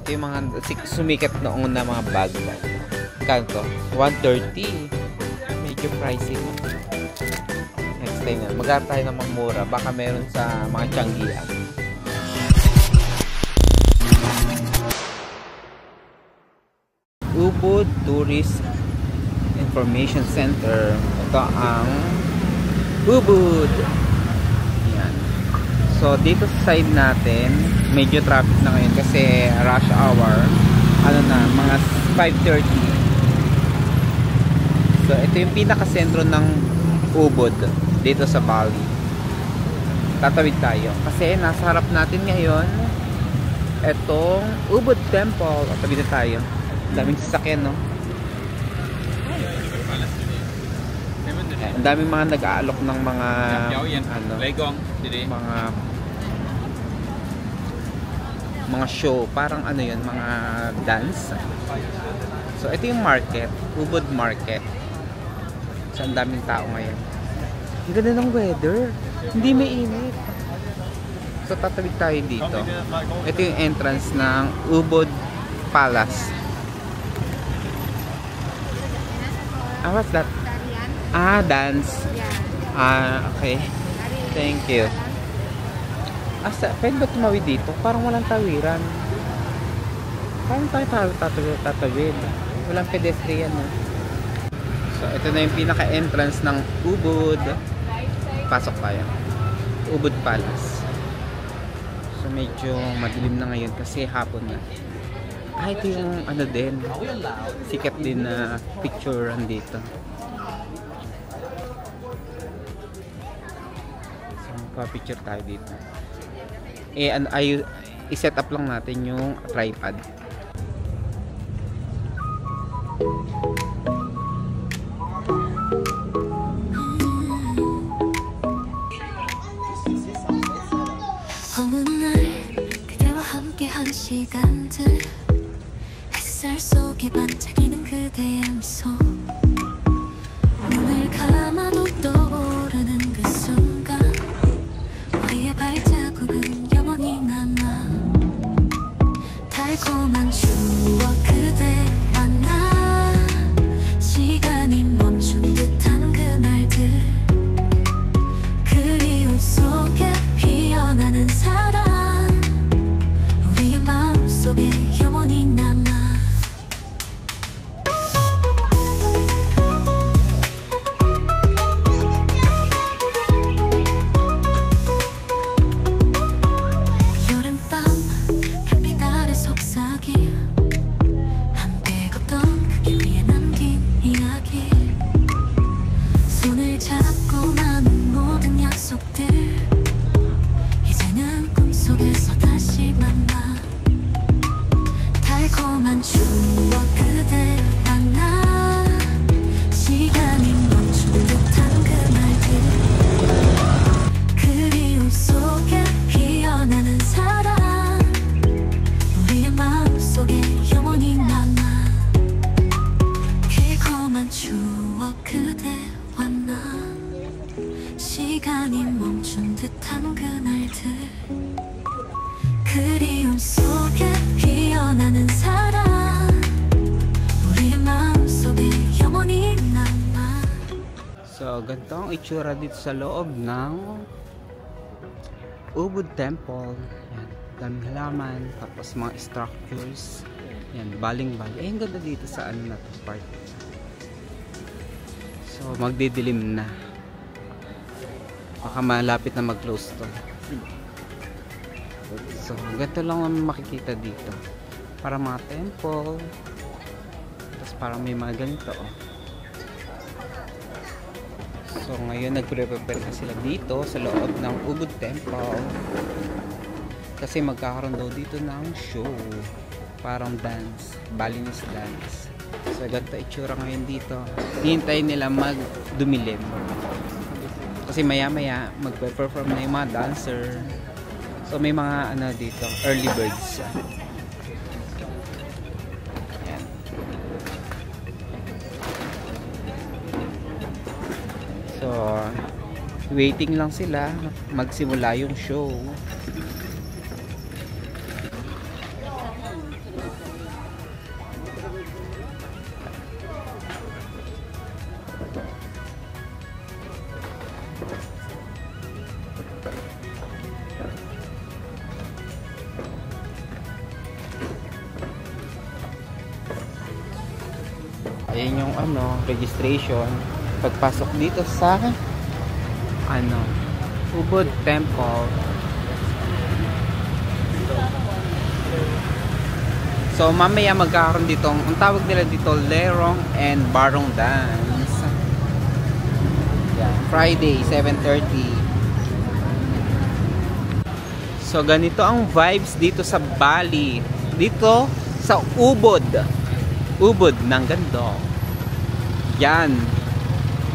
Ito yung mga sumikat noong na mga bag. Kanto? 130. Medyo pricey na. Next time na. Maghanap tayo ng mga mura. Baka meron sa mga Tianggian. Ubud Tourist Information Center. Ito ang Ubud. Yan. So dito sa side natin, medyo traffic na ngayon kasi rush hour. Ano na, mga 5:30. So ito yung pinaka-sentro ng Ubud dito sa Bali. Tatawid tayo kasi nasa harap natin ngayon etong Ubud Temple. Tatawid na tayo. Daming sasakyan, no? Ang daming mga nag-aalok ng mga ano, mga show, parang ano yun, mga dance. So ito yung market, Ubud Market. So ang daming tao ngayon. Ang ganda ng weather, hindi mainit. So tatawid tayo dito. Ito yung entrance ng Ubud Palace. Ah, what's that? Ah, dance. Ah, okay. Thank you. Asa, pwede ba tumawid dito? Parang walang tawiran. Parang tayo tatawid. Walang pedestrian, no? So, ito na yung pinaka-entrance ng Ubud. Pasok tayo. Ubud Palace. So, medyo madilim na ngayon kasi hapon na. Ah, ito yung ano din. Sikat din na picturean dito. So, magpa-picture tayo dito. Eh, i-set up lang natin yung tripod. 어느 날 그대와 함께한 시간들 햇살 속에 반짝이는 그대의 미소 눈을 감아도 떠오르는 그 순간 우리의 발자국은 영원히 남아 달콤한 추억 그대와 나 시간이 멈춘 듯한 그날들 그리움 속에 피어나는 사랑 우리의 마음속에 영원히 남아 여름밤 햇빛 아래 속삭이 함께 걷던 그 길 위에 남긴 이야기 손을 잡고 나눈 모든 약속들 이제는 꿈속에서 다시 만나 달콤한 추억 그대와 나 시간이 멈춘 듯한 그날들 그리움 속에 피어나는 사랑 우리의 마음속에 영원히 남아 달콤한 추억 그대와 나 시간이 멈춘 듯한 그날들 그리움 속에 피어나는 사랑 우리의 마음속에 영원히 남아. So, ganito ang itsura dito sa loob ng Ubud Temple. Yan, daming halaman, tapos mga structures. Yan, baling-baling. Eh, ang ganda dito sa ano na to, part. So, magdidilim na. Baka malapit na mag-close to. So, ganito lang ang makikita dito. Para mga temple. Tapos parang may mga ganito, oh. So, ngayon nagpre-prepare na sila dito sa loob ng Ubud Temple. Kasi magkakaroon daw dito ng show. Parang dance. Balinese dance. So, ganito itsura ngayon dito. Hintayin nila magdumilim. Kasi maya-maya magpe-perform na yung mga dancer. So, may mga ano dito, early birds. Ayan. So, waiting lang sila magsimula yung show. Ayan yung ano, registration. Pagpasok dito sa ano, Ubud Temple. So mamaya magkakaroon dito, ang tawag nila dito, Lerong and Barong Dance. Yeah, Friday, 7:30. So ganito ang vibes dito sa Bali. Dito sa Ubud. Ubud ng Gandong. Yan.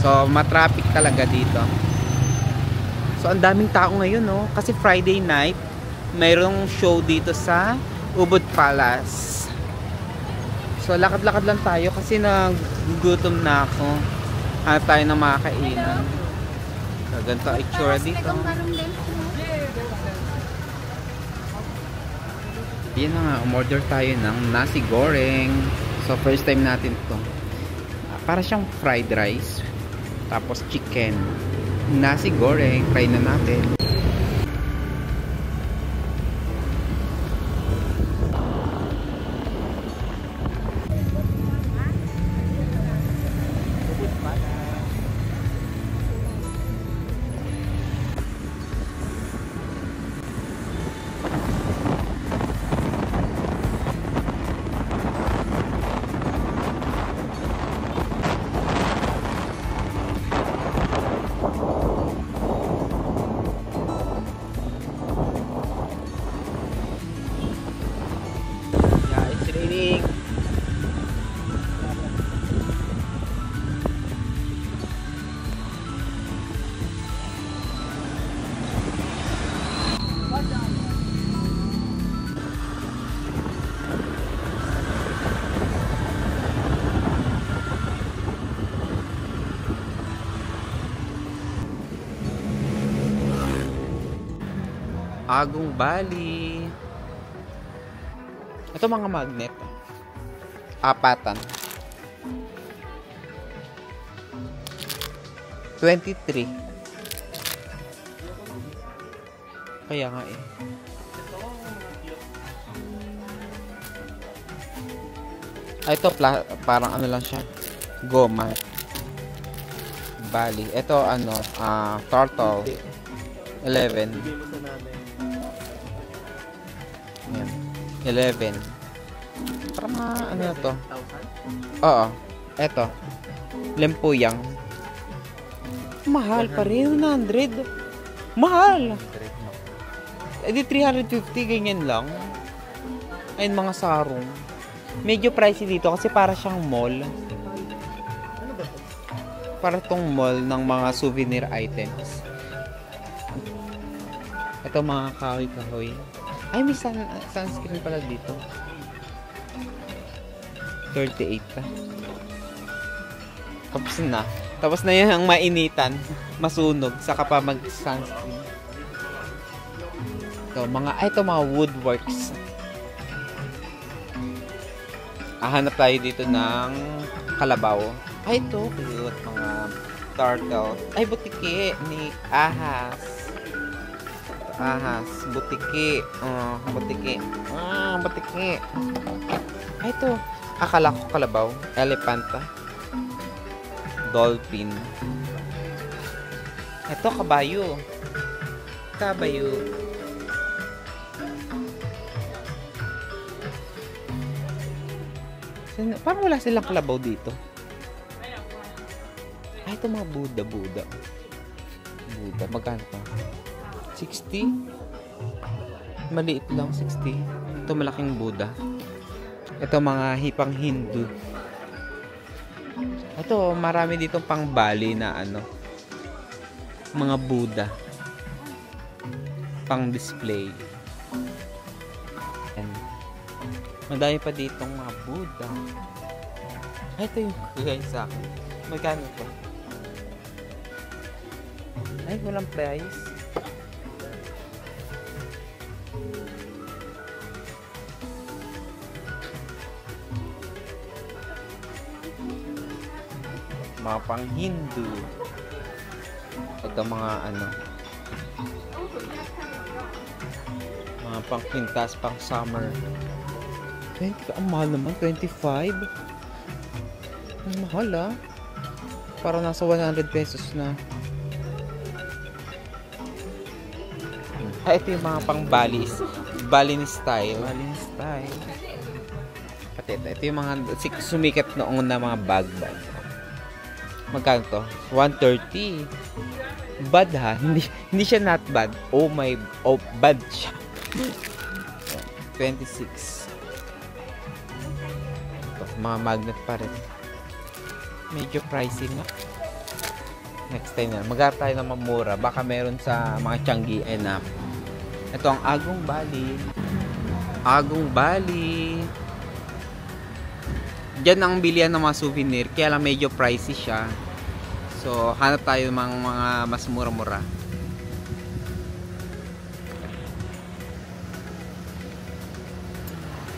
So matraffic talaga dito. So ang daming tao ngayon, no? Kasi Friday night, mayroong show dito sa Ubud Palace. So lakad-lakad lang tayo kasi nagugutom na ako. Hanap tayo ng makakainan. So ganito ang itsura dito. Yan na nga, umorder tayo ng nasi goreng. So first time natin ito. Para siyang fried rice. Tapos chicken. Nasi goreng, try na natin. Agong Bali. Ito mga magnet. Apatan. 23. Kaya nga eh. Ito parang ano lang siya. Goma. Bali. Ito ano, turtle. 11. Yan. 11. Para ano na to? Oo. Eto. Lempuyang. Mahal pa rin. 100. Mahal. Eh di 350. Ganyan lang. Ayun mga sarong. Medyo pricey dito kasi para siyang mall. Para tong mall ng mga souvenir items. Ito mga kahoy-kahoy. Ay, may sunscreen pala dito. 38 pa. Tapos na yan ang mainitan. Masunog. Saka pa mag-sunscreen. Ito, ito mga woodworks. Hanap tayo dito ng kalabaw. Ay, ito. Cute. Mga turtle. Ay, butiki ni Ahas. Butiki. Butiki. Butiki. Ay, ito. Akala ko kalabaw. Elepanta. Dolphin. Ito, kabayo. Kabayo. Parang wala silang kalabaw dito. Ay, ito mga Buddha. Buddha. Magkano pa? 60? Maliit lang, 60. Ito malaking Buddha. Ito mga hipang Hindu. Ito, marami dito pang Bali na ano. Mga Buddha. Pang display. And madami pa ditong mga Buddha. Ito yung guys sa akin. Magkano pa? Ay, walang price. Mga pang Hindu. Ito mga ano, mga pang quintas, pang summer. 20, ang mahal naman, 25. Ang mahal ah. Parang nasa 100 pesos na. Ito yung mga pang Bali style. Bali style. Pati ito yung mga sumikat noong na mga bag. Magkano to? 130. Bad ha? Hindi siya not bad. Oh, bad siya. 26. Ito, mga magnet pa rin. Medyo pricey na. Next time na. Maghanap tayo ng mamura. Baka meron sa mga Changi na. Ito ang Agong Bali. Agong Bali. Diyan ang bilihan ng mga souvenir. Kaya lang medyo pricey siya. So, hanap tayo ng mga mas mura-mura.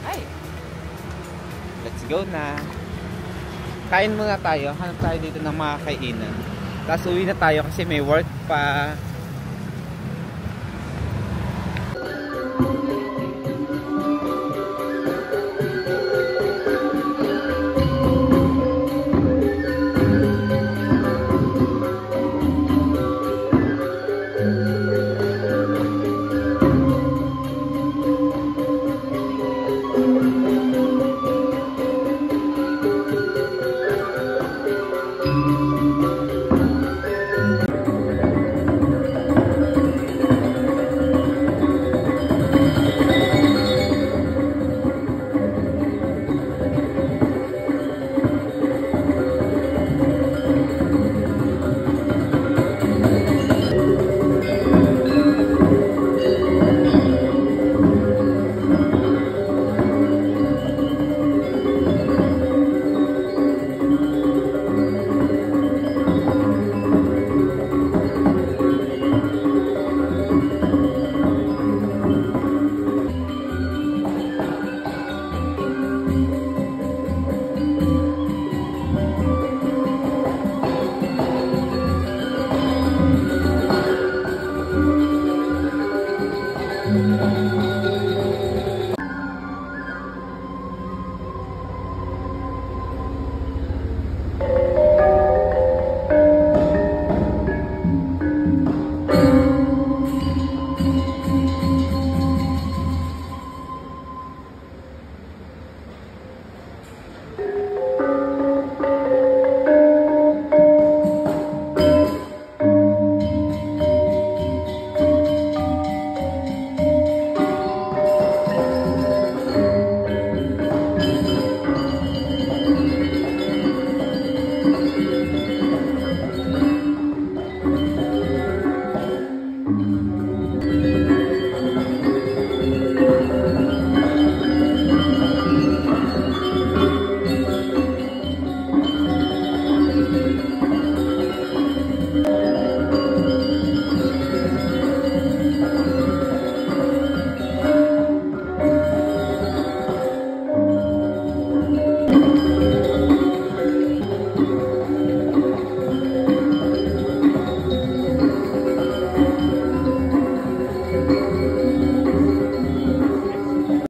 Hi! Let's go na. Kain muna tayo. Hanap tayo dito ng mga kainan. Tapos uwi na tayo kasi may work pa.